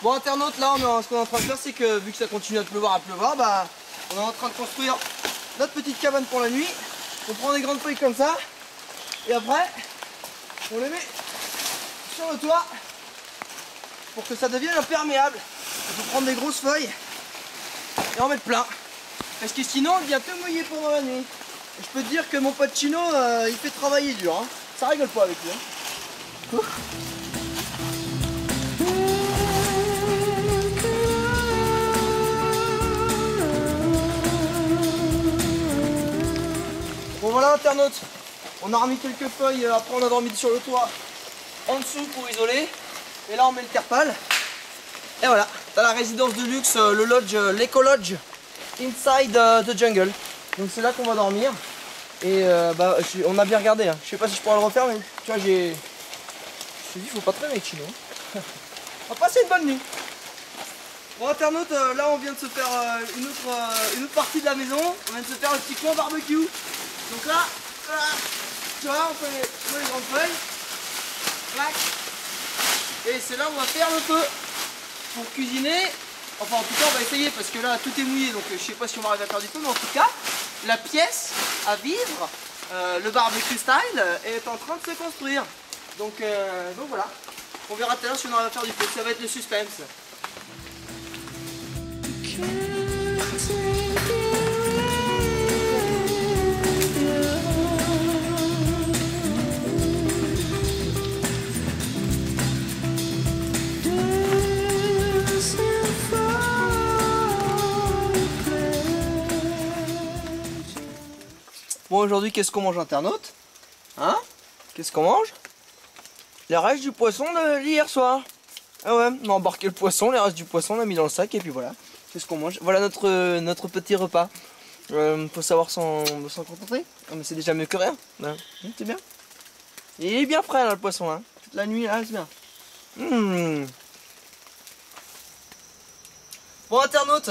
Bon internaute, là ce qu'on est en train de faire, c'est que vu que ça continue à pleuvoir, bah on est en train de construire notre petite cabane pour la nuit. On prend des grandes feuilles comme ça et après on les met sur le toit pour que ça devienne imperméable. Il faut prendre des grosses feuilles et en mettre plein parce que sinon on devient tout mouillé pendant la nuit. Et je peux te dire que mon pote Chino il fait travailler dur, hein. Ça rigole pas avec lui, hein. Bon voilà internaute, on a remis quelques feuilles, après on a dormi sur le toit en dessous pour isoler. Et là on met le terpal. Et voilà, t'as la résidence de luxe, le lodge, l'éco-lodge inside the jungle. Donc c'est là qu'on va dormir. Et on a bien regardé, hein. Je sais pas si je pourrais le refaire mais tu vois je me suis dit faut pas traîner avec Chino. On va passer une bonne nuit. Bon internaute, là on vient de se faire une autre partie de la maison. On vient de se faire le petit coin barbecue. Donc là, tu vois, on fait les grandes feuilles. Clac. Et c'est là où on va faire le feu pour cuisiner. Enfin en tout cas on va essayer parce que là tout est mouillé donc je sais pas si on va arriver à faire du feu, mais en tout cas la pièce à vivre, le barbecue style est en train de se construire. Donc voilà, on verra tout à l'heure si on arrive à faire du feu, ça va être le suspense. Bon aujourd'hui qu'est-ce qu'on mange internaute? Hein? Qu'est-ce qu'on mange? Les restes du poisson d'hier soir. Ah ouais, on a embarqué le poisson, les restes du poisson on l'a mis dans le sac et puis voilà. Qu'est-ce qu'on mange? Voilà notre petit repas. Faut savoir s'en contenter. Ah, mais c'est déjà mieux que rien. Hein? C'est bien. Il est bien frais là le poisson, hein. Toute la nuit là c'est bien. Bon internaute,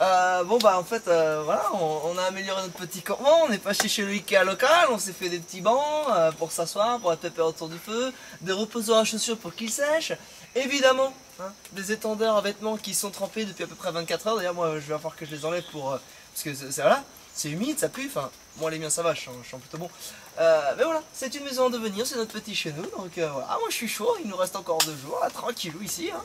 en fait voilà, on a amélioré notre petit campement, on est passé chez le Ikea local, on s'est fait des petits bancs pour s'asseoir, pour être pépère autour du feu, des reposoirs à chaussures pour qu'ils sèchent, évidemment, hein, des étendeurs à vêtements qui sont trempés depuis à peu près 24 heures, d'ailleurs moi je vais falloir que je les enlève pour, parce que voilà, c'est humide, ça pue, enfin, moi les miens ça va, je sens plutôt bon. Mais voilà, c'est une maison en devenir, c'est notre petit chez nous, donc voilà, moi je suis chaud, il nous reste encore 2 jours, là, tranquillou ici, hein.